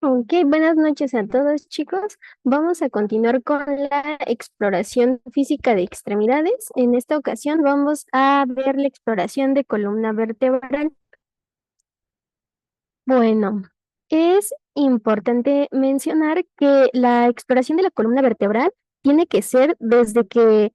Ok, buenas noches a todos, chicos. Vamos a continuar con la exploración física de extremidades. En esta ocasión vamos a ver la exploración de columna vertebral. Bueno, es importante mencionar que la exploración de la columna vertebral tiene que ser desde que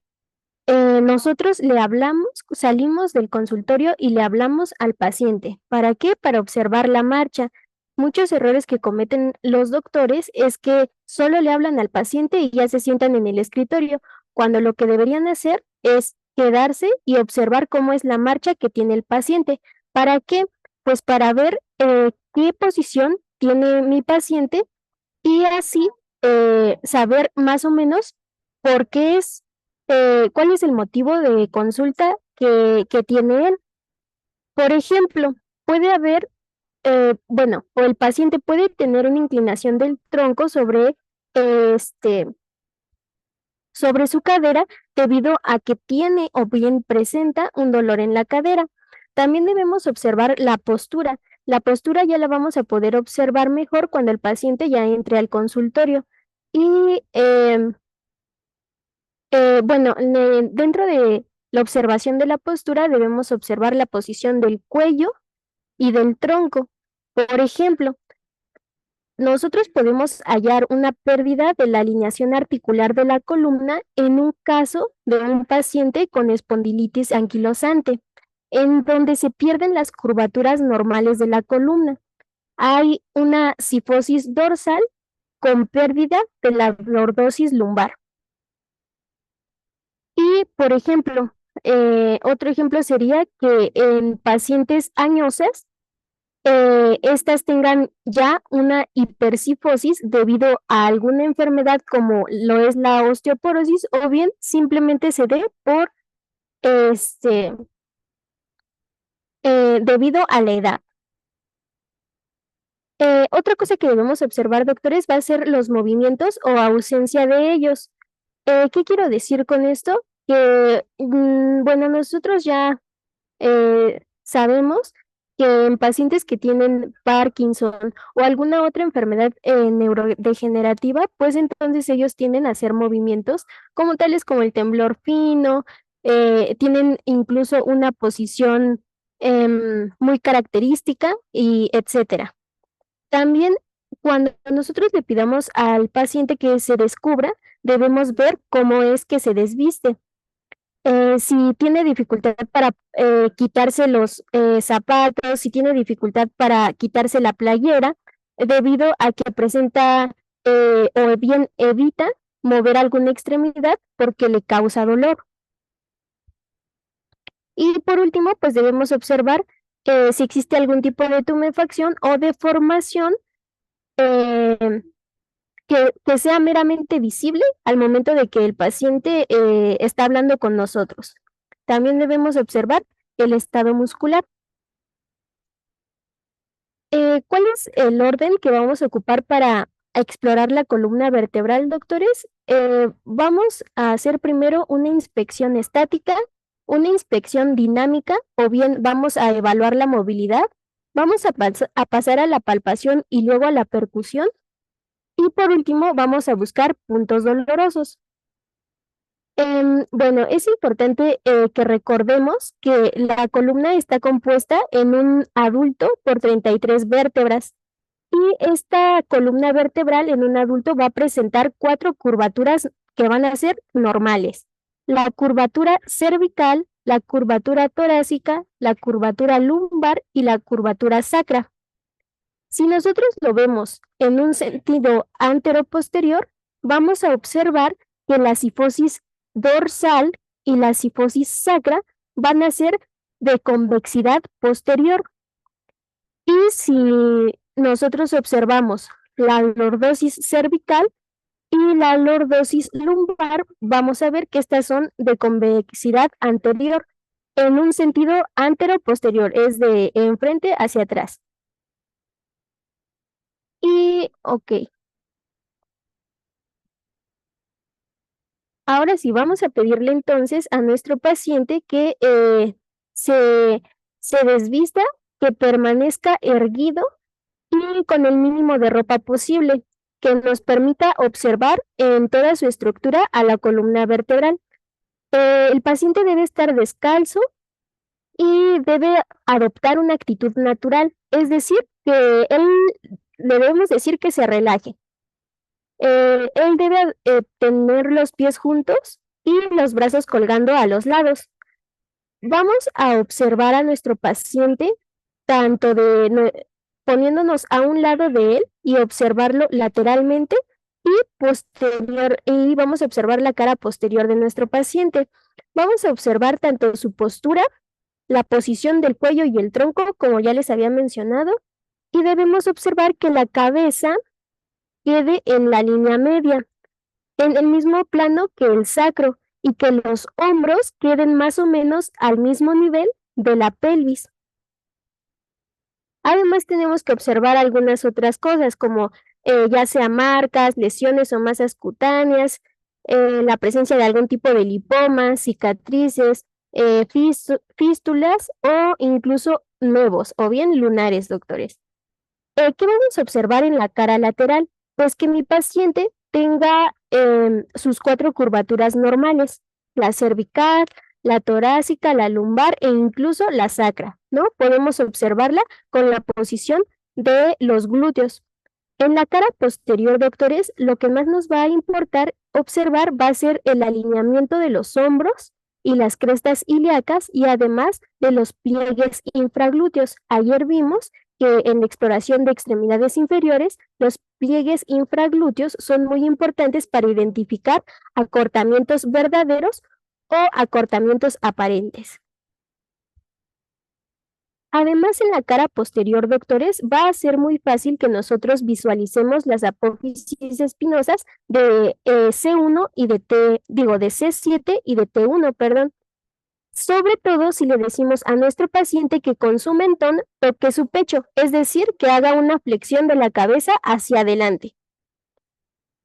nosotros le hablamos, salimos del consultorio y le hablamos al paciente. ¿Para qué? Para observar la marcha. Muchos errores que cometen los doctores es que solo le hablan al paciente y ya se sientan en el escritorio, cuando lo que deberían hacer es quedarse y observar cómo es la marcha que tiene el paciente. ¿Para qué? Pues para ver qué posición tiene mi paciente y así saber más o menos por qué es, cuál es el motivo de consulta que tiene él. Por ejemplo, puede haber, bueno, o el paciente puede tener una inclinación del tronco este, sobre su cadera debido a que tiene o bien presenta un dolor en la cadera. También debemos observar la postura. La postura ya la vamos a poder observar mejor cuando el paciente ya entre al consultorio. Y bueno, dentro de la observación de la postura debemos observar la posición del cuello y del tronco. Por ejemplo, nosotros podemos hallar una pérdida de la alineación articular de la columna en un caso de un paciente con espondilitis anquilosante, en donde se pierden las curvaturas normales de la columna. Hay una cifosis dorsal con pérdida de la lordosis lumbar. Y, por ejemplo, otro ejemplo sería que en pacientes añosas, estas tengan ya una hipercifosis debido a alguna enfermedad como lo es la osteoporosis o bien simplemente se dé por este debido a la edad. Otra cosa que debemos observar, doctores, va a ser los movimientos o ausencia de ellos. ¿Qué quiero decir con esto? Que, bueno, nosotros ya sabemos que en pacientes que tienen Parkinson o alguna otra enfermedad neurodegenerativa, pues entonces ellos tienden a hacer movimientos como tales como el temblor fino, tienen incluso una posición muy característica y etcétera. También cuando nosotros le pidamos al paciente que se descubra, debemos ver cómo es que se desviste. Si tiene dificultad para quitarse los zapatos, si tiene dificultad para quitarse la playera, debido a que presenta o bien evita mover alguna extremidad porque le causa dolor. Y por último, pues debemos observar si existe algún tipo de tumefacción o deformación eh, que sea meramente visible al momento de que el paciente está hablando con nosotros. También debemos observar el estado muscular. ¿Cuál es el orden que vamos a ocupar para explorar la columna vertebral, doctores? Vamos a hacer primero una inspección estática, una inspección dinámica, o bien vamos a evaluar la movilidad, vamos a pasar a la palpación y luego a la percusión, y por último vamos a buscar puntos dolorosos. Bueno, es importante que recordemos que la columna está compuesta en un adulto por 33 vértebras y esta columna vertebral en un adulto va a presentar cuatro curvaturas que van a ser normales. La curvatura cervical, la curvatura torácica, la curvatura lumbar y la curvatura sacra. Si nosotros lo vemos en un sentido antero-posterior, vamos a observar que la cifosis dorsal y la cifosis sacra van a ser de convexidad posterior. Y si nosotros observamos la lordosis cervical y la lordosis lumbar, vamos a ver que estas son de convexidad anterior en un sentido antero-posterior, es de enfrente hacia atrás. Y, ok, ahora sí vamos a pedirle entonces a nuestro paciente que se, se desvista, que permanezca erguido y con el mínimo de ropa posible, que nos permita observar en toda su estructura a la columna vertebral. El paciente debe estar descalzo y debe adoptar una actitud natural, es decir, que él le debemos decir que se relaje. Él debe tener los pies juntos y los brazos colgando a los lados. Vamos a observar a nuestro paciente tanto poniéndonos a un lado de él y observarlo lateralmente y vamos a observar la cara posterior de nuestro paciente. Vamos a observar tanto su postura, la posición del cuello y el tronco, como ya les había mencionado, y debemos observar que la cabeza quede en la línea media, en el mismo plano que el sacro, y que los hombros queden más o menos al mismo nivel de la pelvis. Además, tenemos que observar algunas otras cosas, como ya sea marcas, lesiones o masas cutáneas, la presencia de algún tipo de lipomas, cicatrices, fístulas o incluso nuevos o bien lunares, doctores. ¿Qué vamos a observar en la cara lateral? Pues que mi paciente tenga sus 4 curvaturas normales, la cervical, la torácica, la lumbar e incluso la sacra, ¿no? Podemos observarla con la posición de los glúteos. En la cara posterior, doctores, lo que más nos va a importar observar va a ser el alineamiento de los hombros y las crestas ilíacas y además de los pliegues infraglúteos. Ayer vimos que en la exploración de extremidades inferiores, los pliegues infraglúteos son muy importantes para identificar acortamientos verdaderos o acortamientos aparentes. Además, en la cara posterior, doctores, va a ser muy fácil que nosotros visualicemos las apófisis espinosas de C1 y de C7 y de T1, perdón. Sobre todo si le decimos a nuestro paciente que con su mentón toque su pecho, es decir, que haga una flexión de la cabeza hacia adelante,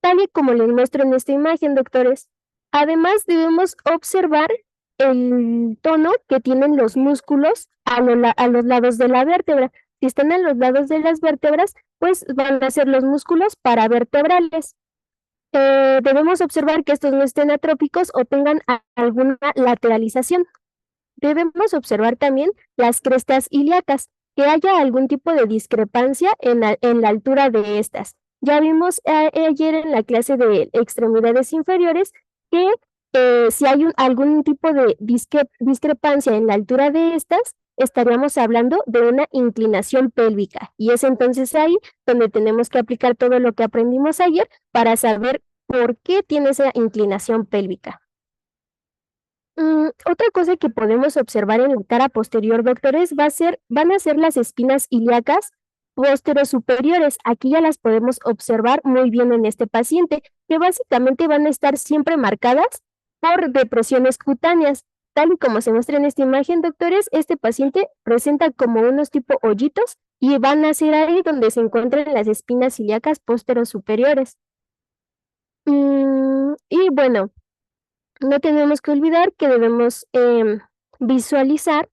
tal y como les muestro en esta imagen, doctores. Además, debemos observar el tono que tienen los músculos a los lados de la vértebra. Si están a los lados de las vértebras, pues van a ser los músculos paravertebrales. Debemos observar que estos no estén atróficos o tengan alguna lateralización. Debemos observar también las crestas ilíacas, que haya algún tipo de discrepancia en la altura de estas. Ya vimos ayer en la clase de extremidades inferiores que si hay algún tipo de discrepancia en la altura de estas, estaríamos hablando de una inclinación pélvica. Y es entonces ahí donde tenemos que aplicar todo lo que aprendimos ayer para saber por qué tiene esa inclinación pélvica. Otra cosa que podemos observar en la cara posterior, doctores, van a ser las espinas ilíacas posterosuperiores. Aquí ya las podemos observar muy bien en este paciente, que básicamente van a estar siempre marcadas por depresiones cutáneas. Tal y como se muestra en esta imagen, doctores, este paciente presenta como unos tipo hoyitos y van a ser ahí donde se encuentran las espinas ilíacas posterosuperiores. Y bueno, no tenemos que olvidar que debemos visualizar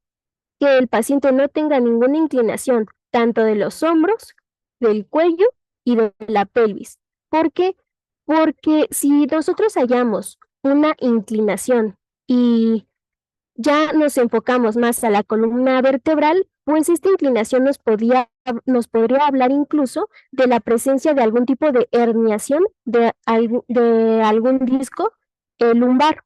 que el paciente no tenga ninguna inclinación, tanto de los hombros, del cuello y de la pelvis. ¿Por qué? Porque si nosotros hallamos una inclinación y ya nos enfocamos más a la columna vertebral, pues esta inclinación nos podría hablar incluso de la presencia de algún tipo de herniación de algún disco lumbar.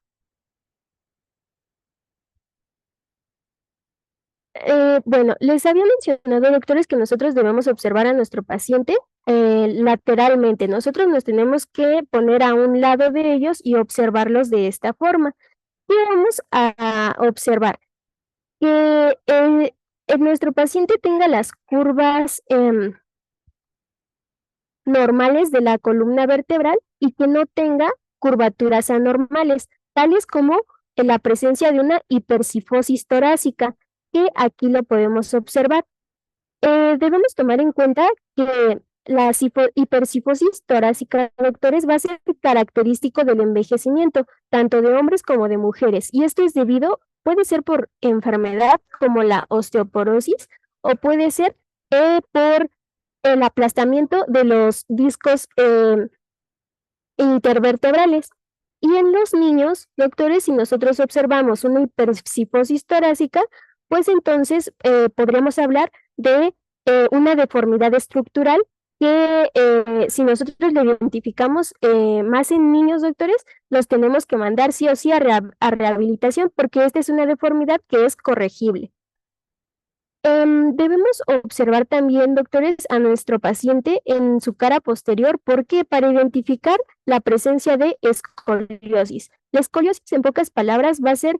Bueno, les había mencionado, doctores, que nosotros debemos observar a nuestro paciente lateralmente. Nosotros nos tenemos que poner a un lado de ellos y observarlos de esta forma. Y vamos a observar que nuestro paciente tenga las curvas normales de la columna vertebral y que no tenga curvaturas anormales, tales como la presencia de una hipercifosis torácica, que aquí lo podemos observar. Debemos tomar en cuenta que la hipercifosis torácica, doctores, va a ser característico del envejecimiento, tanto de hombres como de mujeres, y esto es puede ser por enfermedad como la osteoporosis, o puede ser por el aplastamiento de los discos intervertebrales. Y en los niños, doctores, si nosotros observamos una hipercifosis torácica, pues entonces podríamos hablar de una deformidad estructural que si nosotros lo identificamos más en niños, doctores, los tenemos que mandar sí o sí a rehabilitación porque esta es una deformidad que es corregible. Debemos observar también, doctores, a nuestro paciente en su cara posterior, porque para identificar la presencia de escoliosis. La escoliosis, en pocas palabras, va a ser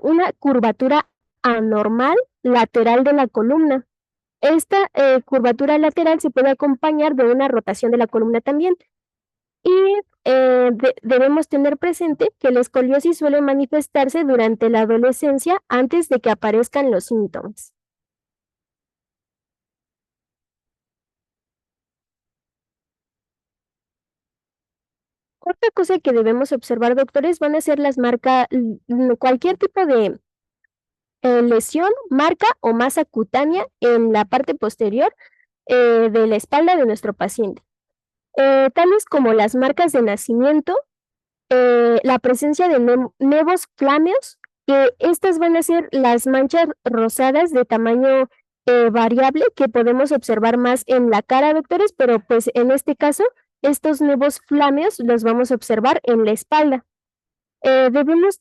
una curvatura anormal lateral de la columna. Esta curvatura lateral se puede acompañar de una rotación de la columna también. Y debemos tener presente que la escoliosis suele manifestarse durante la adolescencia antes de que aparezcan los síntomas. Otra cosa que debemos observar, doctores, van a ser las marcas, cualquier tipo de lesión, marca o masa cutánea en la parte posterior de la espalda de nuestro paciente. Tales como las marcas de nacimiento, la presencia de nevos flámeos, que estas van a ser las manchas rosadas de tamaño variable que podemos observar más en la cara, doctores, pero pues en este caso, estos nevos flámeos los vamos a observar en la espalda. Debemos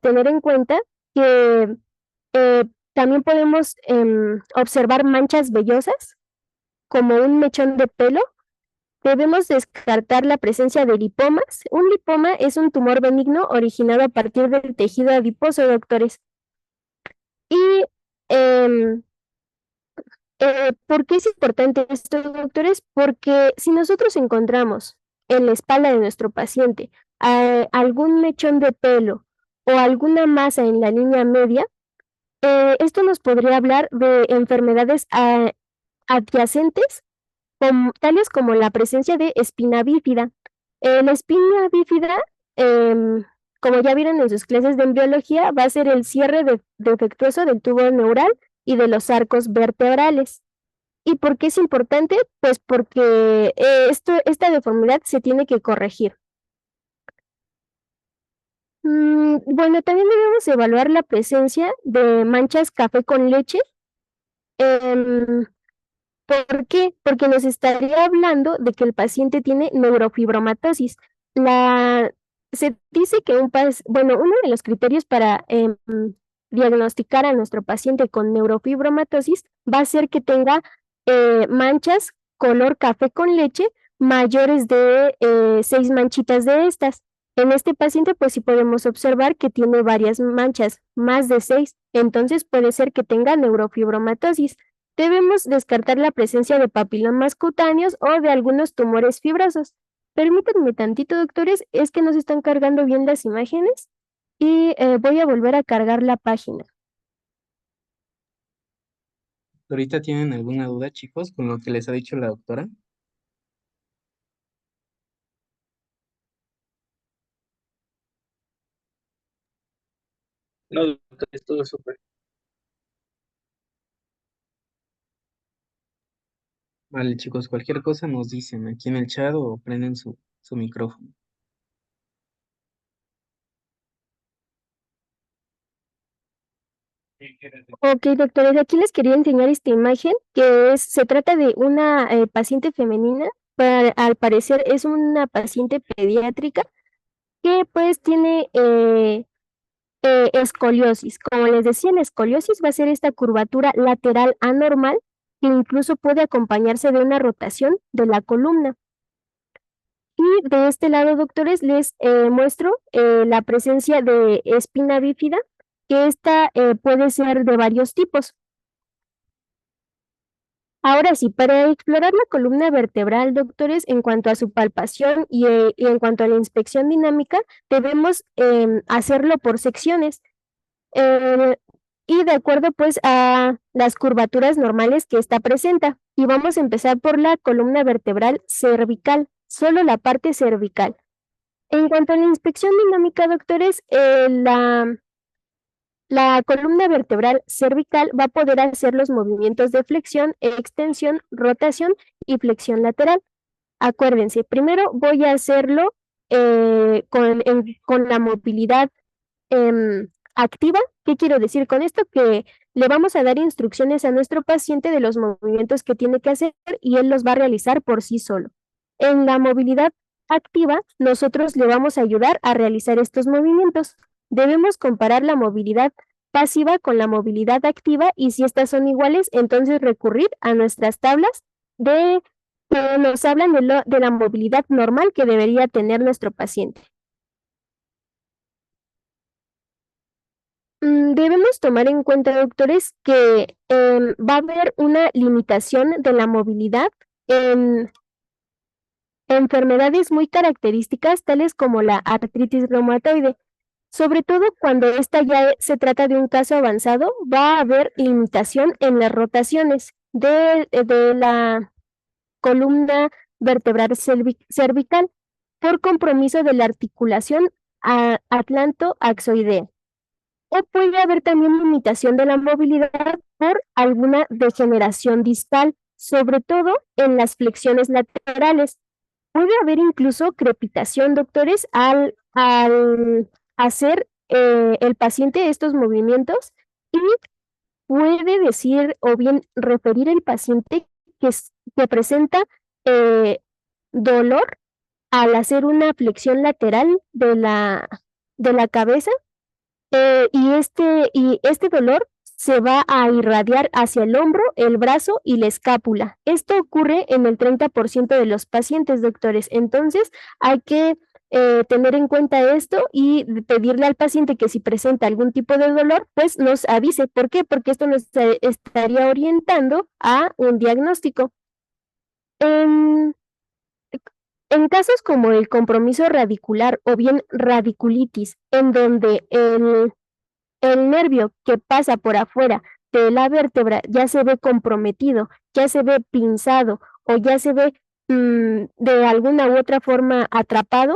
tener en cuenta que también podemos observar manchas vellosas, como un mechón de pelo. Debemos descartar la presencia de lipomas. Un lipoma es un tumor benigno originado a partir del tejido adiposo, doctores. Y em, ¿por qué es importante esto, doctores? Porque si nosotros encontramos en la espalda de nuestro paciente algún mechón de pelo o alguna masa en la línea media, esto nos podría hablar de enfermedades adyacentes, tales como la presencia de espina bífida. La espina bífida, em, como ya vieron en sus clases de embriología, va a ser el cierre defectuoso del tubo neural y de los arcos vertebrales. ¿Y por qué es importante? Pues porque esta deformidad se tiene que corregir. Bueno, también debemos evaluar la presencia de manchas café con leche. Em, ¿Por qué? Porque nos estaría hablando de que el paciente tiene neurofibromatosis. Se dice que bueno, uno de los criterios para diagnosticar a nuestro paciente con neurofibromatosis va a ser que tenga manchas color café con leche mayores de 6 manchitas de estas. En este paciente, pues sí podemos observar que tiene varias manchas, más de 6, entonces puede ser que tenga neurofibromatosis. Debemos descartar la presencia de papilomas cutáneos o de algunos tumores fibrosos. Permítanme tantito, doctores, es que no se están cargando bien las imágenes y voy a volver a cargar la página. ¿Ahorita tienen alguna duda, chicos, con lo que les ha dicho la doctora? No, doctor, es todo súper. Vale, chicos, cualquier cosa nos dicen aquí en el chat o prenden su micrófono. Ok, doctores, aquí les quería enseñar esta imagen se trata de una paciente femenina, al parecer es una paciente pediátrica que pues tiene escoliosis. Como les decía, la escoliosis va a ser esta curvatura lateral anormal que incluso puede acompañarse de una rotación de la columna. Y de este lado, doctores, les muestro la presencia de espina bífida, que esta puede ser de varios tipos. Ahora sí, para explorar la columna vertebral, doctores, en cuanto a su palpación y en cuanto a la inspección dinámica, debemos hacerlo por secciones. eh, y de acuerdo pues a las curvaturas normales que esta presenta. Y vamos a empezar por la columna vertebral cervical, solo la parte cervical. En cuanto a la inspección dinámica, doctores, La columna vertebral cervical va a poder hacer los movimientos de flexión, extensión, rotación y flexión lateral. Acuérdense, primero voy a hacerlo con la movilidad activa. ¿Qué quiero decir con esto? Que le vamos a dar instrucciones a nuestro paciente de los movimientos que tiene que hacer y él los va a realizar por sí solo. En la movilidad activa, nosotros le vamos a ayudar a realizar estos movimientos. Debemos comparar la movilidad pasiva con la movilidad activa y si estas son iguales, entonces recurrir a nuestras tablas de que nos hablan de la movilidad normal que debería tener nuestro paciente. Debemos tomar en cuenta, doctores, que va a haber una limitación de la movilidad en enfermedades muy características, tales como la artritis reumatoide. Sobre todo cuando esta ya se trata de un caso avanzado, va a haber limitación en las rotaciones de la columna vertebral cervical por compromiso de la articulación atlanto-axoidea. O puede haber también limitación de la movilidad por alguna degeneración distal, sobre todo en las flexiones laterales. Puede haber incluso crepitación, doctores, al hacer el paciente estos movimientos y puede decir o bien referir el paciente que presenta eh, dolor al hacer una flexión lateral de la cabeza y este dolor se va a irradiar hacia el hombro, el brazo y la escápula. Esto ocurre en el 30% de los pacientes, doctores. Entonces, hay que tener en cuenta esto y pedirle al paciente que si presenta algún tipo de dolor, pues nos avise. ¿Por qué? Porque esto nos estaría orientando a un diagnóstico. En, en casos como el compromiso radicular o bien radiculitis, en donde el nervio que pasa por afuera de la vértebra ya se ve comprometido, ya se ve pinzado o ya se ve de alguna u otra forma atrapado,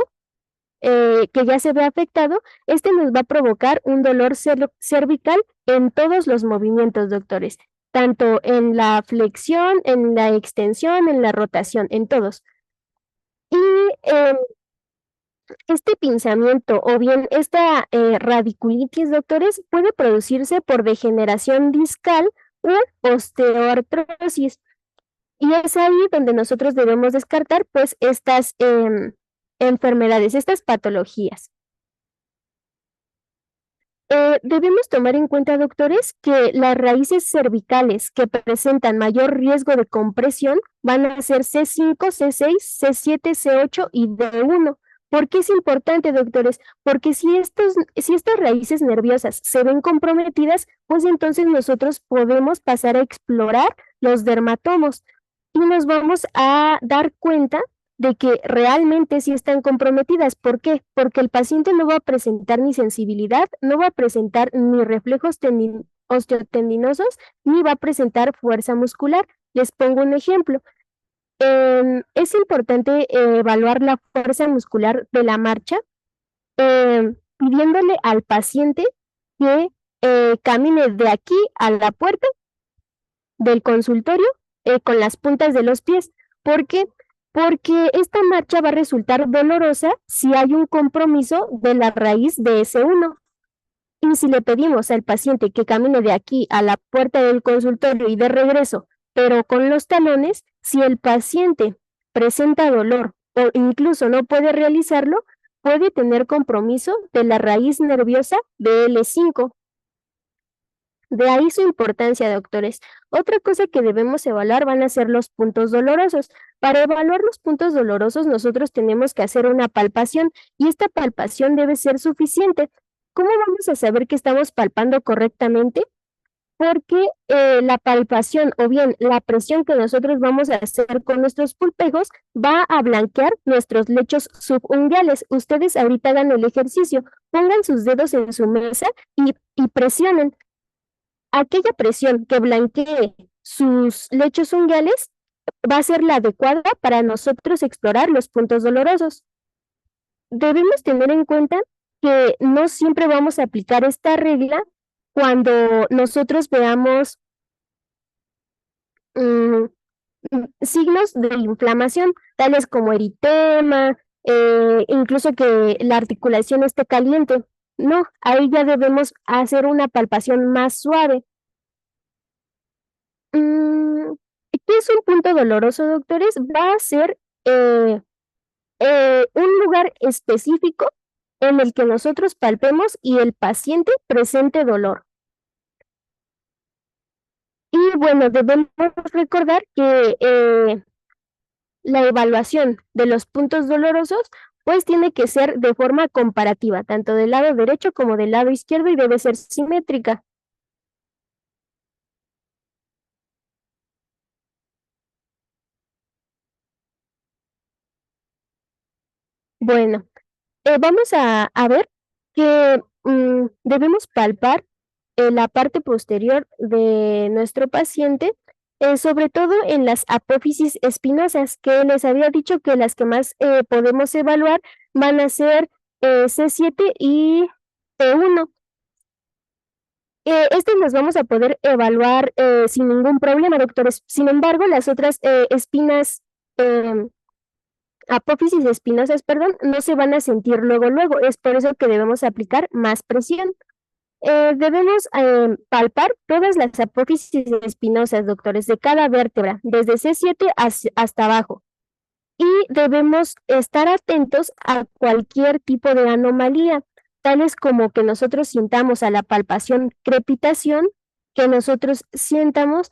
que ya se ve afectado, este nos va a provocar un dolor cervical en todos los movimientos, doctores, tanto en la flexión, en la extensión, en la rotación, en todos. Y este pinzamiento o bien esta radiculitis, doctores, puede producirse por degeneración discal o osteoartrosis. Y es ahí donde nosotros debemos descartar pues estas enfermedades, estas patologías. Debemos tomar en cuenta, doctores, que las raíces cervicales que presentan mayor riesgo de compresión van a ser C5, C6, C7, C8 y D1. ¿Por qué es importante, doctores? Porque si estas raíces nerviosas se ven comprometidas, pues entonces nosotros podemos pasar a explorar los dermatomos y nos vamos a dar cuenta de que realmente sí están comprometidas. ¿Por qué? Porque el paciente no va a presentar ni sensibilidad, no va a presentar ni reflejos osteotendinosos, ni va a presentar fuerza muscular. Les pongo un ejemplo. Es importante evaluar la fuerza muscular de la marcha, pidiéndole al paciente que camine de aquí a la puerta del consultorio con las puntas de los pies. ¿Por qué? Porque esta marcha va a resultar dolorosa si hay un compromiso de la raíz de S1. Y si le pedimos al paciente que camine de aquí a la puerta del consultorio y de regreso, pero con los talones, si el paciente presenta dolor o incluso no puede realizarlo, puede tener compromiso de la raíz nerviosa de L5. De ahí su importancia, doctores. Otra cosa que debemos evaluar van a ser los puntos dolorosos. Para evaluar los puntos dolorosos, nosotros tenemos que hacer una palpación y esta palpación debe ser suficiente. ¿Cómo vamos a saber que estamos palpando correctamente? Porque la palpación o bien la presión que nosotros vamos a hacer con nuestros pulpejos va a blanquear nuestros lechos subunguales. Ustedes ahorita hagan el ejercicio, pongan sus dedos en su mesa y presionen. Aquella presión que blanquee sus lechos unguiales va a ser la adecuada para nosotros explorar los puntos dolorosos. Debemos tener en cuenta que no siempre vamos a aplicar esta regla cuando nosotros veamos mm, signos de inflamación, tales como eritema, incluso que la articulación esté caliente. No, ahí ya debemos hacer una palpación más suave. Mm, ¿Qué es un punto doloroso, doctores? Va a ser eh, un lugar específico en el que nosotros palpemos y el paciente presente dolor. Y bueno, debemos recordar que la evaluación de los puntos dolorosos pues tiene que ser de forma comparativa, tanto del lado derecho como del lado izquierdo y debe ser simétrica. Bueno, vamos a ver que debemos palpar la parte posterior de nuestro paciente, sobre todo en las apófisis espinosas, que les había dicho que las que más podemos evaluar van a ser C7 y T1. Estas las vamos a poder evaluar sin ningún problema, doctores. Sin embargo, las otras espinas, em, apófisis espinosas, perdón, no se van a sentir luego, luego. Es por eso que debemos aplicar más presión. Debemos palpar todas las apófisis espinosas, doctores, de cada vértebra, desde C7 hasta abajo. Y debemos estar atentos a cualquier tipo de anomalía, tales como que nosotros sintamos a la palpación crepitación, que nosotros sientamos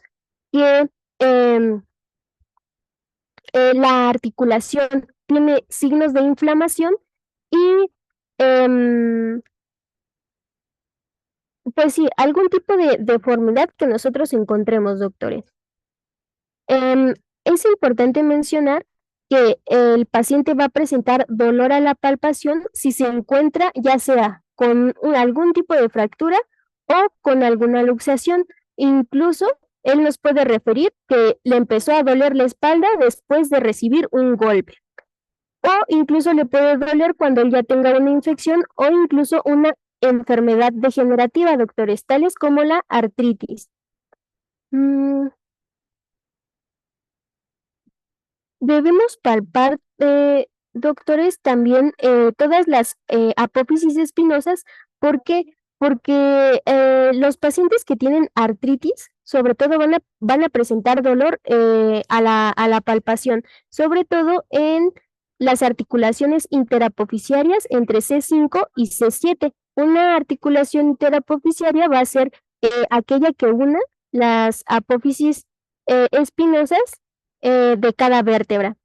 que em, la articulación tiene signos de inflamación y em, pues sí, algún tipo de deformidad que nosotros encontremos, doctores. Em, es importante mencionar que el paciente va a presentar dolor a la palpación si se encuentra ya sea con algún tipo de fractura o con alguna luxación. Incluso él nos puede referir que le empezó a doler la espalda después de recibir un golpe. O incluso le puede doler cuando él ya tenga una infección o incluso una enfermedad degenerativa, doctores, tales como la artritis. Mm, Debemos palpar, doctores, también todas las apófisis espinosas. ¿Por qué? Porque los pacientes que tienen artritis, sobre todo van a presentar dolor a la palpación, sobre todo en las articulaciones interapofisiarias entre C5 y C7. Una articulación interapofisiaria va a ser aquella que una las apófisis espinosas de cada vértebra.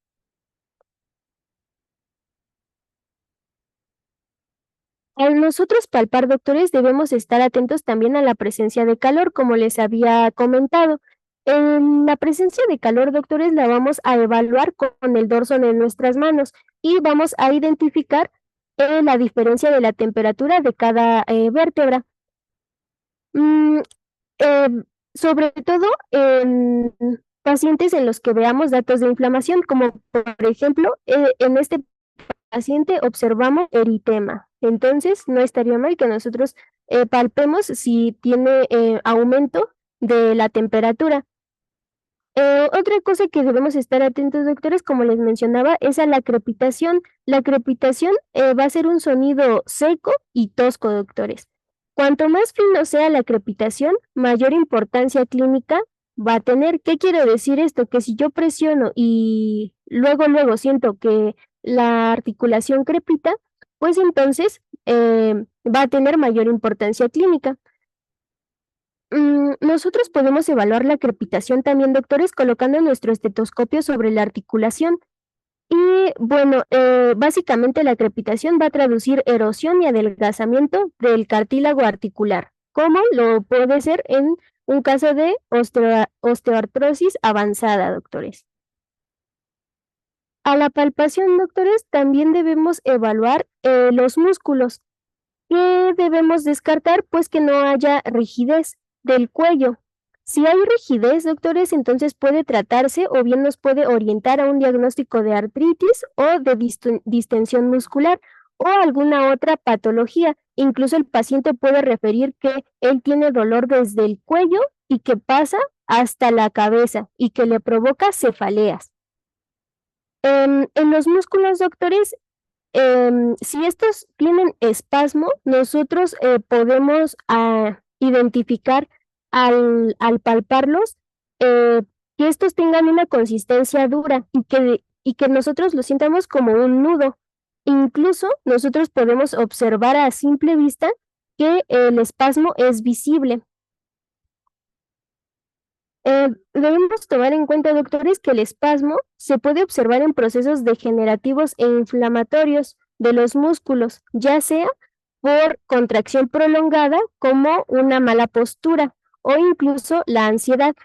Al nosotros palpar, doctores, debemos estar atentos también a la presencia de calor, como les había comentado. En la presencia de calor, doctores, la vamos a evaluar con el dorso de nuestras manos y vamos a identificar la diferencia de la temperatura de cada vértebra. Mm, Sobre todo en pacientes en los que veamos datos de inflamación, como por ejemplo en este paciente observamos eritema. Entonces, no estaría mal que nosotros palpemos si tiene aumento de la temperatura. Otra cosa que debemos estar atentos, doctores, como les mencionaba, es a la crepitación. La crepitación va a ser un sonido seco y tosco, doctores. Cuanto más fino sea la crepitación, mayor importancia clínica va a tener. ¿Qué quiere decir esto? Que si yo presiono y luego siento que la articulación crepita, pues entonces va a tener mayor importancia clínica. Nosotros podemos evaluar la crepitación también, doctores, colocando nuestro estetoscopio sobre la articulación. Y bueno, básicamente la crepitación va a traducir erosión y adelgazamiento del cartílago articular, como lo puede ser en un caso de osteoartrosis avanzada, doctores. A la palpación, doctores, también debemos evaluar los músculos. ¿Qué debemos descartar? Pues que no haya rigidez del cuello. Si hay rigidez, doctores, entonces puede tratarse o bien nos puede orientar a un diagnóstico de artritis o de distensión muscular o alguna otra patología. Incluso el paciente puede referir que él tiene dolor desde el cuello y que pasa hasta la cabeza y que le provoca cefaleas. En los músculos, doctores, si estos tienen espasmo, nosotros podemos identificar al palparlos eh, que estos tengan una consistencia dura y que nosotros lo sientamos como un nudo. Incluso nosotros podemos observar a simple vista que el espasmo es visible. Debemos tomar en cuenta, doctores, que el espasmo se puede observar en procesos degenerativos e inflamatorios de los músculos, ya sea por contracción prolongada como una mala postura o incluso la ansiedad.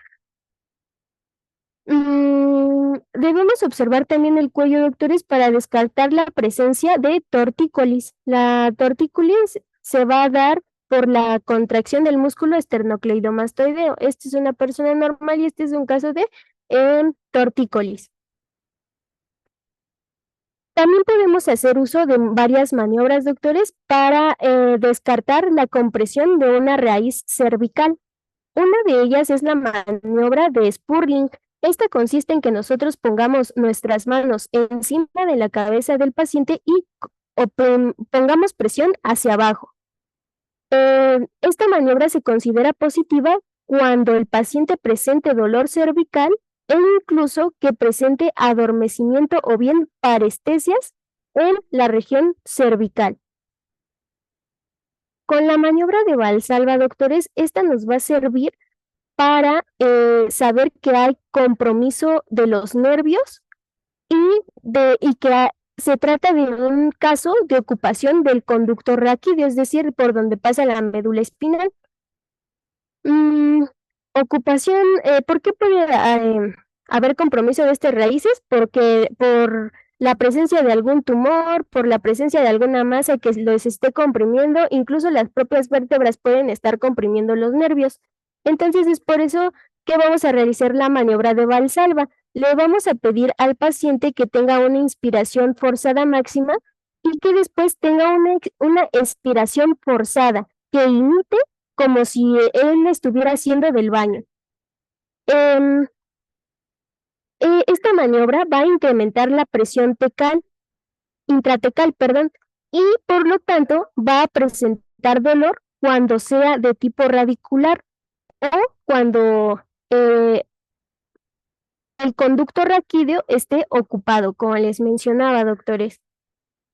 Debemos observar también el cuello, doctores, para descartar la presencia de tortícolis. La tortícolis se va a dar por la contracción del músculo esternocleidomastoideo. Esta es una persona normal y este es un caso de tortícolis. También podemos hacer uso de varias maniobras, doctores, para descartar la compresión de una raíz cervical. Una de ellas es la maniobra de Spurling. Esta consiste en que nosotros pongamos nuestras manos encima de la cabeza del paciente y pongamos presión hacia abajo. Esta maniobra se considera positiva cuando el paciente presente dolor cervical e incluso que presente adormecimiento o bien parestesias en la región cervical. Con la maniobra de Valsalva, doctores, esta nos va a servir para saber que hay compromiso de los nervios y que se trata de un caso de ocupación del conducto raquídeo, es decir, por donde pasa la médula espinal. Ocupación, ¿por qué puede haber compromiso de estas raíces? Porque por la presencia de algún tumor, por la presencia de alguna masa que los esté comprimiendo, incluso las propias vértebras pueden estar comprimiendo los nervios. Entonces es por eso que vamos a realizar la maniobra de Valsalva. Le vamos a pedir al paciente que tenga una inspiración forzada máxima y que después tenga una expiración forzada, que imite como si él estuviera haciendo del baño. Em, Esta maniobra va a incrementar la presión intratecal, perdón, y por lo tanto va a presentar dolor cuando sea de tipo radicular o cuando el conducto raquídeo esté ocupado, como les mencionaba, doctores.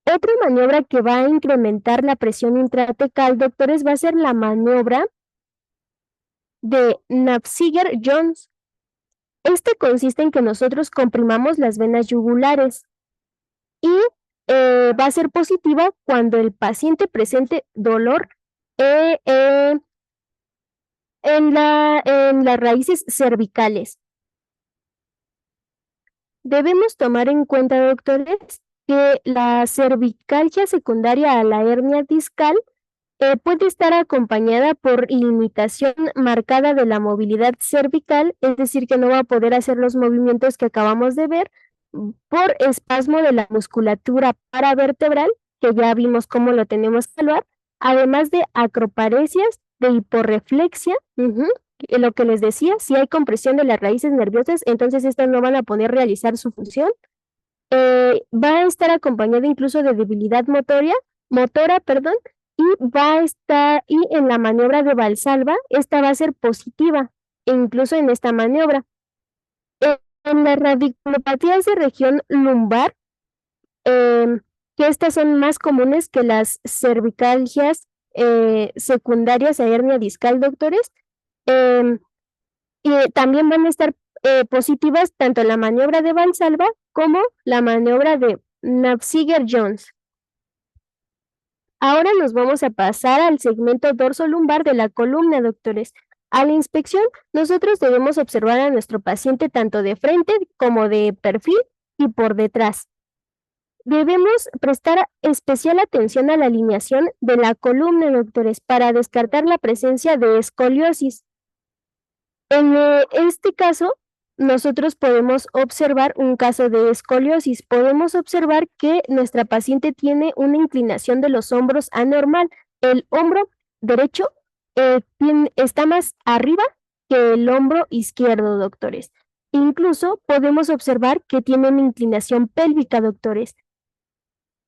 Otra maniobra que va a incrementar la presión intratecal, doctores, va a ser la maniobra de Knapziger-Jones. Este consiste en que nosotros comprimamos las venas yugulares y va a ser positiva cuando el paciente presente dolor en las raíces cervicales. Debemos tomar en cuenta, doctores, que la cervicalgia secundaria a la hernia discal puede estar acompañada por limitación marcada de la movilidad cervical, es decir, que no va a poder hacer los movimientos que acabamos de ver por espasmo de la musculatura paravertebral, que ya vimos cómo lo tenemos que evaluar, además de acroparesias, de hiporreflexia, lo que les decía, si hay compresión de las raíces nerviosas, entonces estas no van a poder realizar su función. Va a estar acompañada incluso de debilidad motora, perdón, y en la maniobra de Valsalva, esta va a ser positiva, e incluso en esta maniobra. En las radiculopatías de región lumbar, que estas son más comunes que las cervicalgias secundarias a hernia discal, doctores, y también van a estar positivas tanto la maniobra de Valsalva como la maniobra de Knapziger-Jones. Ahora nos vamos a pasar al segmento dorsolumbar de la columna, doctores. A la inspección, nosotros debemos observar a nuestro paciente tanto de frente como de perfil y por detrás. Debemos prestar especial atención a la alineación de la columna, doctores, para descartar la presencia de escoliosis. En este caso, nosotros podemos observar un caso de escoliosis. Podemos observar que nuestra paciente tiene una inclinación de los hombros anormal. El hombro derecho está más arriba que el hombro izquierdo, doctores. Incluso podemos observar que tiene una inclinación pélvica, doctores.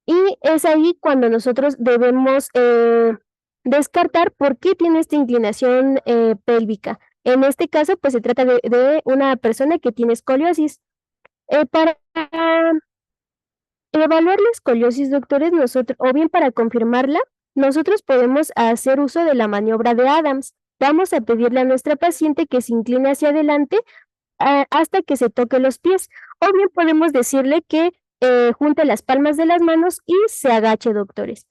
Y es ahí cuando nosotros debemos descartar por qué tiene esta inclinación pélvica. En este caso, pues se trata de una persona que tiene escoliosis. Para evaluar la escoliosis, doctores, o bien para confirmarla, nosotros podemos hacer uso de la maniobra de Adams. Vamos a pedirle a nuestra paciente que se incline hacia adelante hasta que se toque los pies. O bien podemos decirle que junte las palmas de las manos y se agache, doctores.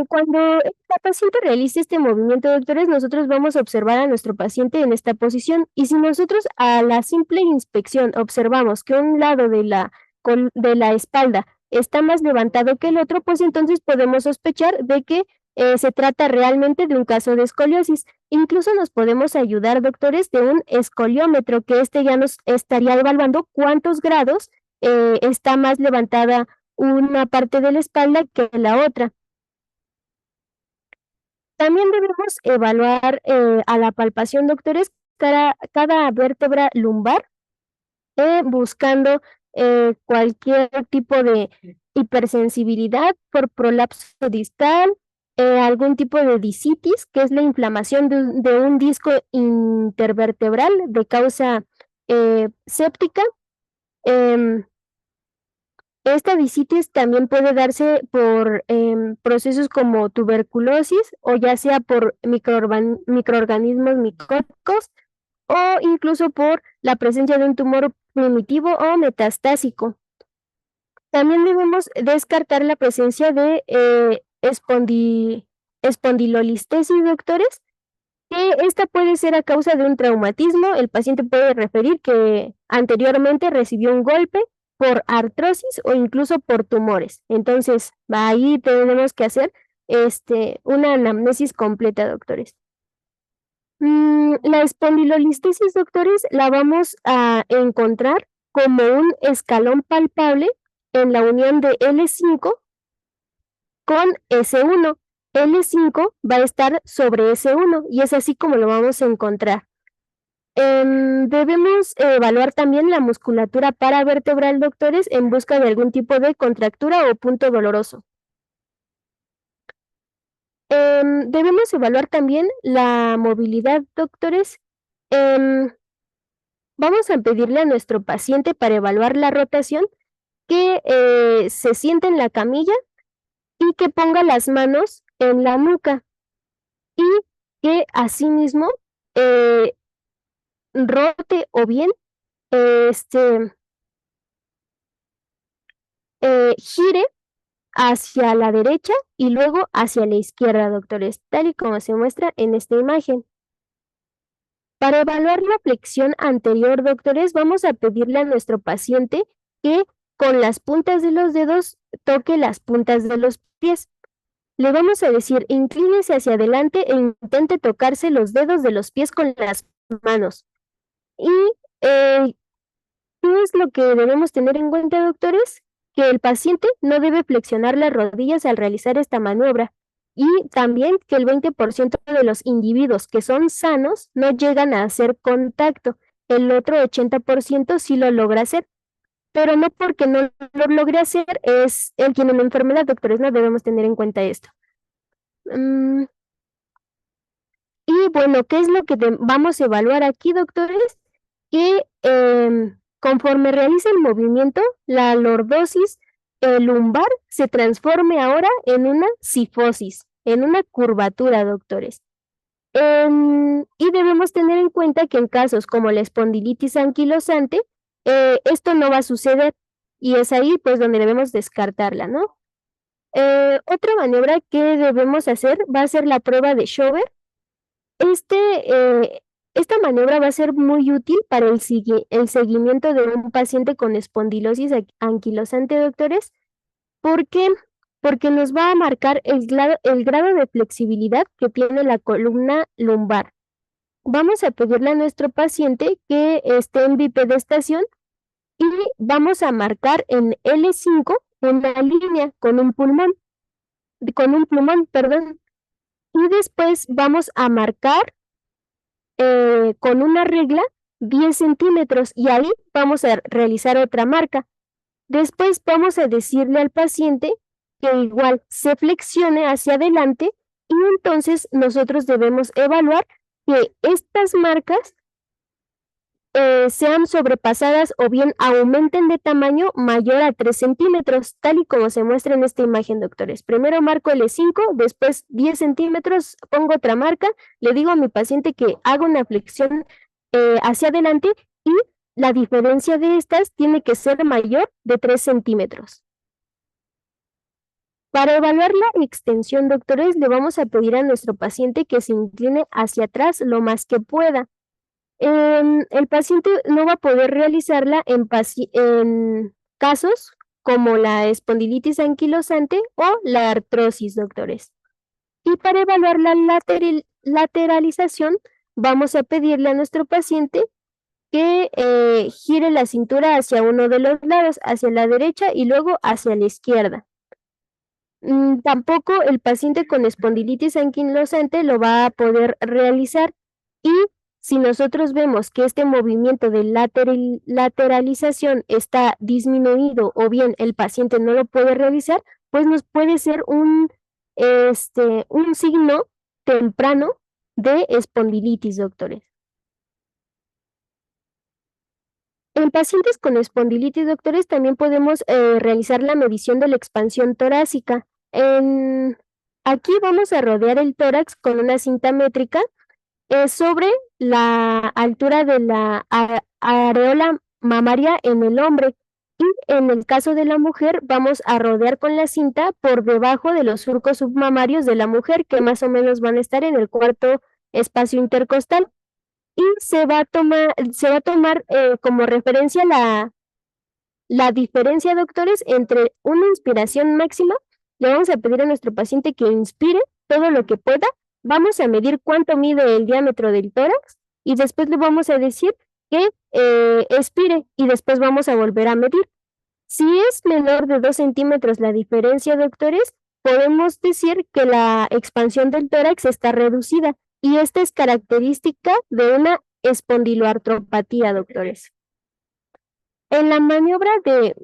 Cuando la paciente realice este movimiento, doctores, nosotros vamos a observar a nuestro paciente en esta posición y si nosotros a la simple inspección observamos que un lado de la espalda está más levantado que el otro, pues entonces podemos sospechar de que se trata realmente de un caso de escoliosis. Incluso nos podemos ayudar, doctores, de un escoliómetro, que este ya nos estaría evaluando cuántos grados está más levantada una parte de la espalda que la otra. También debemos evaluar a la palpación, doctores, cada vértebra lumbar, buscando cualquier tipo de hipersensibilidad por prolapso distal, algún tipo de discitis, que es la inflamación de un disco intervertebral de causa séptica. Em, Esta discitis también puede darse por procesos como tuberculosis o ya sea por microorganismos micóticos o incluso por la presencia de un tumor primitivo o metastásico. También debemos descartar la presencia de espondilolistesis, doctores, que esta puede ser a causa de un traumatismo. El paciente puede referir que anteriormente recibió un golpe por artrosis o incluso por tumores. Entonces, ahí tenemos que hacer una anamnesis completa, doctores. La espondilolistesis, doctores, la vamos a encontrar como un escalón palpable en la unión de L5 con S1. L5 va a estar sobre S1 y es así como lo vamos a encontrar. Debemos evaluar también la musculatura paravertebral, doctores, en busca de algún tipo de contractura o punto doloroso. Debemos evaluar también la movilidad, doctores. Vamos a pedirle a nuestro paciente para evaluar la rotación que se siente en la camilla y que ponga las manos en la nuca y que asimismo rote o bien gire hacia la derecha y luego hacia la izquierda, doctores, tal y como se muestra en esta imagen. Para evaluar la flexión anterior, doctores, vamos a pedirle a nuestro paciente que con las puntas de los dedos toque las puntas de los pies. Le vamos a decir, inclínese hacia adelante e intente tocarse los dedos de los pies con las manos. Y ¿qué es lo que debemos tener en cuenta, doctores? Que el paciente no debe flexionar las rodillas al realizar esta maniobra y también que el 20% de los individuos que son sanos no llegan a hacer contacto. El otro 80% sí lo logra hacer, pero no porque no lo logre hacer es el quien tiene enfermedad, doctores, no debemos tener en cuenta esto. Y bueno, ¿qué es lo que vamos a evaluar aquí, doctores? Que conforme realiza el movimiento, la lordosis lumbar se transforme ahora en una cifosis, en una curvatura, doctores. Y debemos tener en cuenta que en casos como la espondilitis anquilosante, esto no va a suceder y es ahí pues donde debemos descartarla, ¿no? Otra maniobra que debemos hacer va a ser la prueba de Schober. Esta maniobra va a ser muy útil para el seguimiento de un paciente con espondilosis anquilosante, doctores. ¿Por qué? Porque nos va a marcar el grado de flexibilidad que tiene la columna lumbar. vamos a pedirle a nuestro paciente que esté en bipedestación y vamos a marcar en L5 una línea con un plumón, perdón. Y después vamos a marcar con una regla 10 centímetros y ahí vamos a realizar otra marca. Después vamos a decirle al paciente que igual se flexione hacia adelante y entonces nosotros debemos evaluar que estas marcas sean sobrepasadas o bien aumenten de tamaño mayor a 3 centímetros, tal y como se muestra en esta imagen, doctores. Primero marco L5, después 10 centímetros, pongo otra marca, le digo a mi paciente que haga una flexión hacia adelante y la diferencia de estas tiene que ser mayor de 3 centímetros. Para evaluar la extensión, doctores, le vamos a pedir a nuestro paciente que se incline hacia atrás lo más que pueda. El paciente no va a poder realizarla en casos como la espondilitis anquilosante o la artrosis, doctores. Y para evaluar la lateralización, vamos a pedirle a nuestro paciente que gire la cintura hacia uno de los lados, hacia la derecha y luego hacia la izquierda. Tampoco el paciente con espondilitis anquilosante lo va a poder realizar y si nosotros vemos que este movimiento de lateralización está disminuido o bien el paciente no lo puede realizar, pues nos puede ser un signo temprano de espondilitis, doctores. En pacientes con espondilitis, doctores, también podemos realizar la medición de la expansión torácica. Aquí vamos a rodear el tórax con una cinta métrica sobre la altura de la areola mamaria en el hombre. Y en el caso de la mujer, vamos a rodear con la cinta por debajo de los surcos submamarios de la mujer, que más o menos van a estar en el cuarto espacio intercostal. Y se va a tomar como referencia la diferencia, doctores, entre una inspiración máxima. Le vamos a pedir a nuestro paciente que inspire todo lo que pueda. Vamos a medir cuánto mide el diámetro del tórax y después le vamos a decir que expire y después vamos a volver a medir. Si es menor de 2 centímetros la diferencia, doctores, podemos decir que la expansión del tórax está reducida y esta es característica de una espondiloartropatía, doctores. En la maniobra de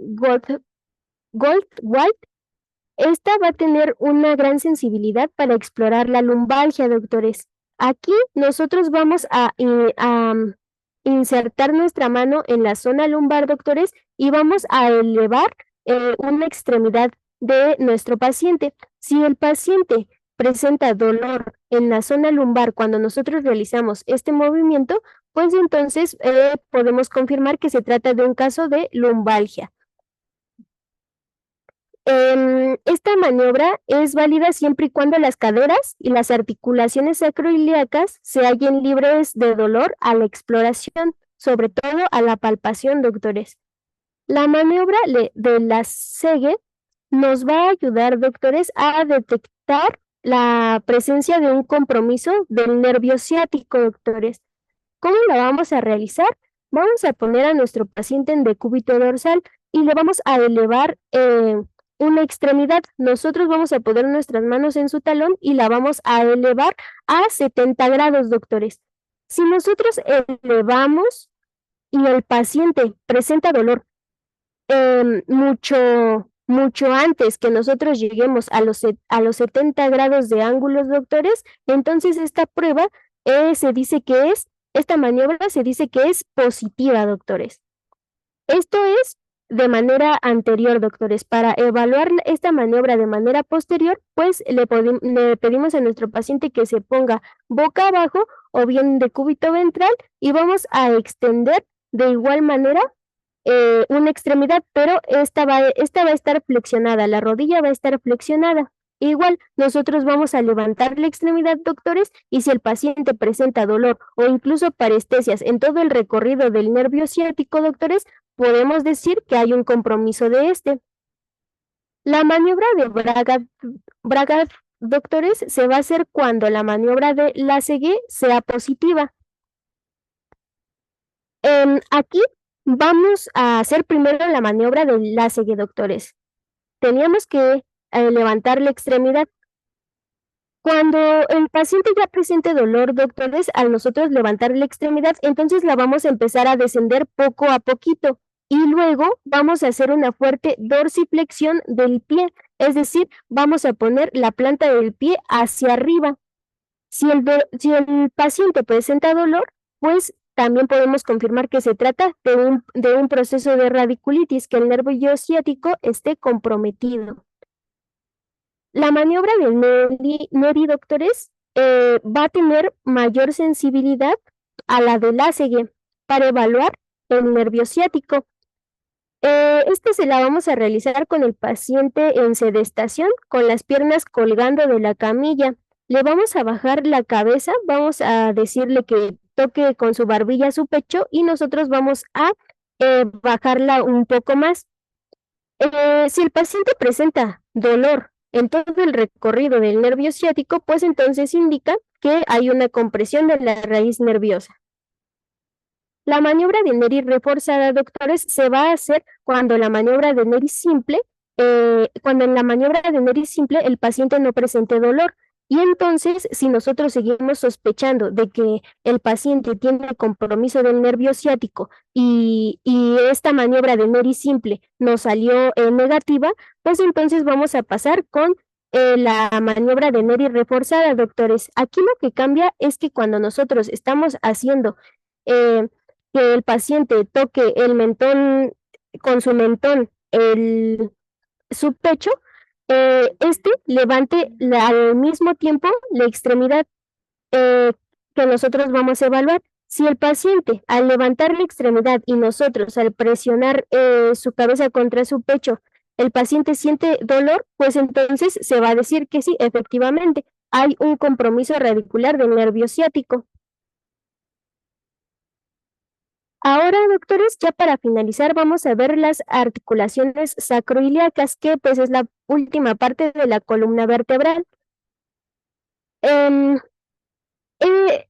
Gold-White, esta va a tener una gran sensibilidad para explorar la lumbalgia, doctores. Aquí nosotros vamos a insertar nuestra mano en la zona lumbar, doctores, y vamos a elevar una extremidad de nuestro paciente. Si el paciente presenta dolor en la zona lumbar cuando nosotros realizamos este movimiento, pues entonces podemos confirmar que se trata de un caso de lumbalgia. Esta maniobra es válida siempre y cuando las caderas y las articulaciones sacroiliacas se hallen libres de dolor a la exploración, sobre todo a la palpación, doctores. La maniobra de la SEGE nos va a ayudar, doctores, a detectar la presencia de un compromiso del nervio ciático, doctores. ¿Cómo la vamos a realizar? Vamos a poner a nuestro paciente en decúbito dorsal y le vamos a elevar una extremidad. Nosotros vamos a poner nuestras manos en su talón y la vamos a elevar a 70 grados, doctores. Si nosotros elevamos y el paciente presenta dolor mucho antes que nosotros lleguemos a los 70 grados de ángulos, doctores, entonces esta prueba esta maniobra se dice que es positiva, doctores. Esto es de manera anterior, doctores. Para evaluar esta maniobra de manera posterior, pues le pedimos a nuestro paciente que se ponga boca abajo o bien de cúbito ventral y vamos a extender de igual manera una extremidad, pero esta va a estar flexionada, la rodilla va a estar flexionada. Igual, nosotros vamos a levantar la extremidad, doctores, y si el paciente presenta dolor o incluso parestesias en todo el recorrido del nervio ciático, doctores, podemos decir que hay un compromiso de este. La maniobra de Braga, doctores, se va a hacer cuando la maniobra de la SEGE sea positiva. Aquí vamos a hacer primero la maniobra del lásegue, doctores. Teníamos que levantar la extremidad. Cuando el paciente ya presente dolor, doctores, al nosotros levantar la extremidad, entonces la vamos a empezar a descender poco a poquito y luego vamos a hacer una fuerte dorsiflexión del pie, es decir, vamos a poner la planta del pie hacia arriba. Si el paciente presenta dolor, pues también podemos confirmar que se trata de un proceso de radiculitis, que el nervio ciático esté comprometido. La maniobra del Neri, doctores, va a tener mayor sensibilidad a la del lásegue para evaluar el nervio ciático. Esta se la vamos a realizar con el paciente en sedestación, con las piernas colgando de la camilla. Le vamos a bajar la cabeza, vamos a decirle que toque con su barbilla su pecho y nosotros vamos a bajarla un poco más. Si el paciente presenta dolor en todo el recorrido del nervio ciático, pues entonces indica que hay una compresión de la raíz nerviosa. La maniobra de Neri reforzada, doctores, se va a hacer cuando la maniobra de Neri simple, cuando en la maniobra de Neri simple el paciente no presente dolor. Y entonces, si nosotros seguimos sospechando de que el paciente tiene compromiso del nervio ciático y esta maniobra de Neri simple nos salió negativa, pues entonces vamos a pasar con la maniobra de Neri reforzada, doctores. Aquí lo que cambia es que cuando nosotros estamos haciendo que el paciente toque el mentón, con su mentón, su pecho, levante al mismo tiempo la extremidad eh, que nosotros vamos a evaluar. Si el paciente, al levantar la extremidad y nosotros al presionar su cabeza contra su pecho, el paciente siente dolor, pues entonces se va a decir que sí, efectivamente, hay un compromiso radicular del nervio ciático. Ahora, doctores, ya para finalizar, vamos a ver las articulaciones sacroiliacas, que pues es la última parte de la columna vertebral. Em,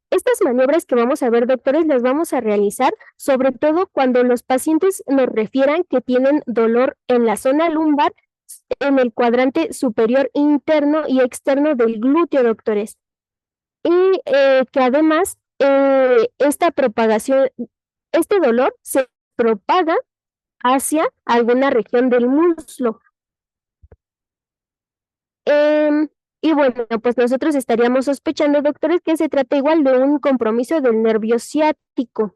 estas maniobras que vamos a ver, doctores, las vamos a realizar sobre todo cuando los pacientes nos refieran que tienen dolor en la zona lumbar, en el cuadrante superior interno y externo del glúteo, doctores. Y que además esta propagación, este dolor se propaga hacia alguna región del muslo. Y bueno, pues nosotros estaríamos sospechando, doctores, que se trata igual de un compromiso del nervio ciático.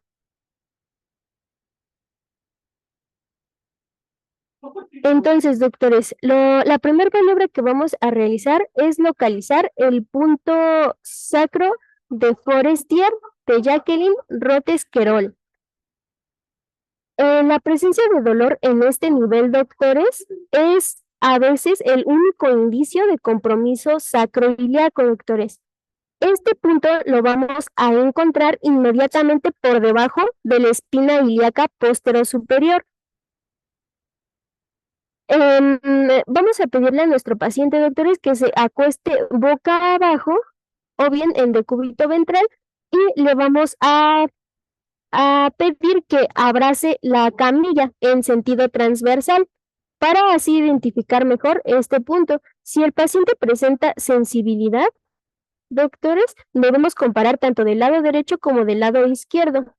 Entonces, doctores, la primera maniobra que vamos a realizar es localizar el punto sacro de Forestier de Jacqueline Rotes-Querol. La presencia de dolor en este nivel, doctores, es a veces el único indicio de compromiso sacroiliaco, doctores. Este punto lo vamos a encontrar inmediatamente por debajo de la espina ilíaca posterior-superior. Vamos a pedirle a nuestro paciente, doctores, que se acueste boca abajo o bien en decúbito ventral y le vamos a pedir que abrace la camilla en sentido transversal para así identificar mejor este punto. Si el paciente presenta sensibilidad, doctores, debemos comparar tanto del lado derecho como del lado izquierdo.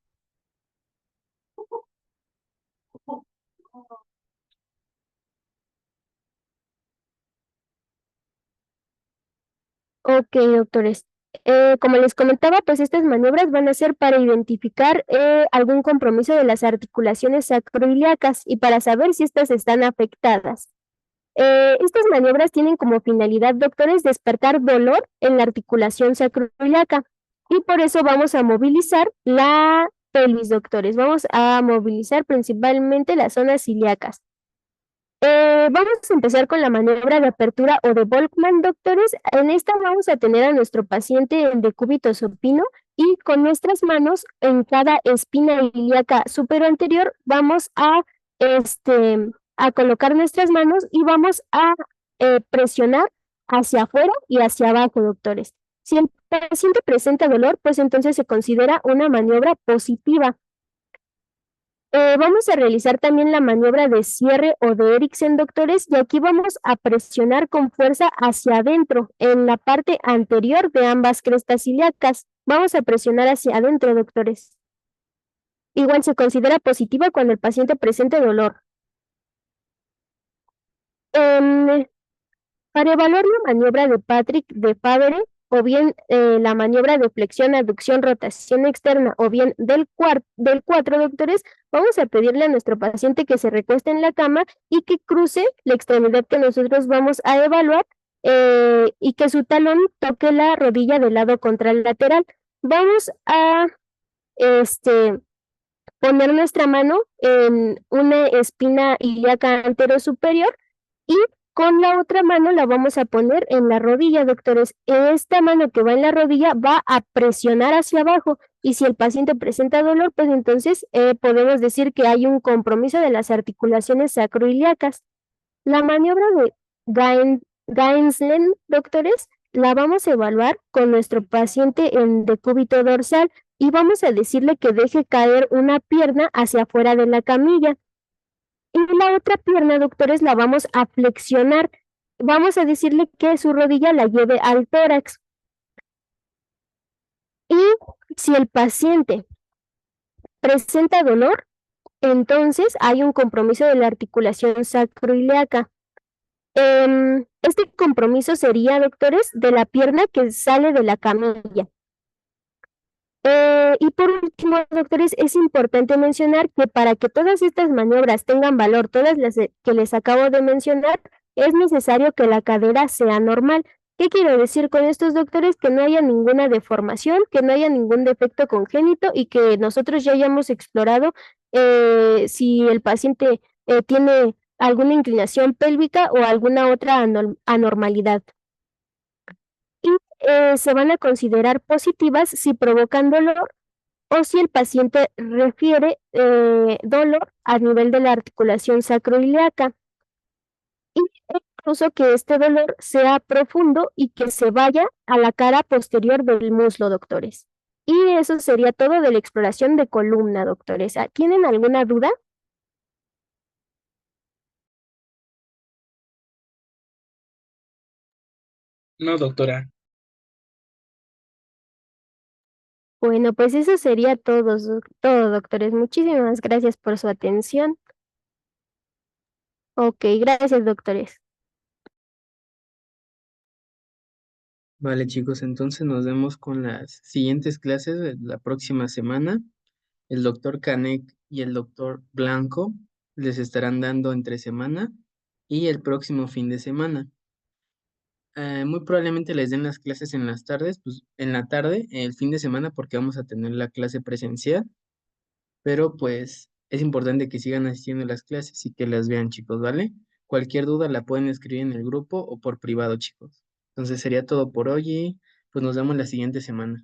Ok, doctores. Como les comentaba, pues estas maniobras van a ser para identificar algún compromiso de las articulaciones sacroiliacas y para saber si estas están afectadas. Estas maniobras tienen como finalidad, doctores, despertar dolor en la articulación sacroiliaca y por eso vamos a movilizar la pelvis, doctores. Vamos a movilizar principalmente las zonas ilíacas. Vamos a empezar con la maniobra de apertura o de Volkmann, doctores. En esta vamos a tener a nuestro paciente en decúbito supino y con nuestras manos en cada espina ilíaca superior anterior vamos a colocar nuestras manos y vamos a presionar hacia afuera y hacia abajo, doctores. Si el paciente presenta dolor, pues entonces se considera una maniobra positiva. Vamos a realizar también la maniobra de cierre o de Eriksen, doctores, y aquí vamos a presionar con fuerza hacia adentro, en la parte anterior de ambas crestas ilíacas. Vamos a presionar hacia adentro, doctores. Igual se considera positiva cuando el paciente presente dolor. Em, Para evaluar la maniobra de Patrick de Favre, o bien la maniobra de flexión, aducción, rotación externa, o bien del 4, doctores, vamos a pedirle a nuestro paciente que se recueste en la cama y que cruce la extremidad que nosotros vamos a evaluar y que su talón toque la rodilla del lado contralateral. Vamos a este, poner nuestra mano en una espina ilíaca anterosuperior y con la otra mano la vamos a poner en la rodilla, doctores. Esta mano que va en la rodilla va a presionar hacia abajo y si el paciente presenta dolor, pues entonces podemos decir que hay un compromiso de las articulaciones sacroiliacas. La maniobra de Gaenslen, doctores, la vamos a evaluar con nuestro paciente en decúbito dorsal y vamos a decirle que deje caer una pierna hacia afuera de la camilla. Y la otra pierna, doctores, la vamos a flexionar. Vamos a decirle que su rodilla la lleve al tórax. Y si el paciente presenta dolor, entonces hay un compromiso de la articulación sacroiliaca. Este compromiso sería, doctores, de la pierna que sale de la camilla. Y por último, doctores, es importante mencionar que para que todas estas maniobras tengan valor, todas las que les acabo de mencionar, es necesario que la cadera sea normal. ¿Qué quiero decir con estos, doctores? Que no haya ninguna deformación, que no haya ningún defecto congénito y que nosotros ya hayamos explorado si el paciente tiene alguna inclinación pélvica o alguna otra anormalidad. Y se van a considerar positivas si provocan dolor o si el paciente refiere dolor a nivel de la articulación sacroiliaca. Y incluso que este dolor sea profundo y que se vaya a la cara posterior del muslo, doctores. Y eso sería todo de la exploración de columna, doctores. ¿Tienen alguna duda? No, doctora. Bueno, pues eso sería todo, doctores. Muchísimas gracias por su atención. Ok, gracias, doctores. Vale, chicos, entonces nos vemos con las siguientes clases de la próxima semana. El doctor Canek y el doctor Blanco les estarán dando entre semana y el próximo fin de semana. Muy probablemente les den las clases en las tardes, pues en la tarde, el fin de semana, porque vamos a tener la clase presencial, pero pues es importante que sigan asistiendo a las clases y que las vean, chicos, ¿vale? Cualquier duda la pueden escribir en el grupo o por privado, chicos. Entonces sería todo por hoy y pues nos vemos la siguiente semana.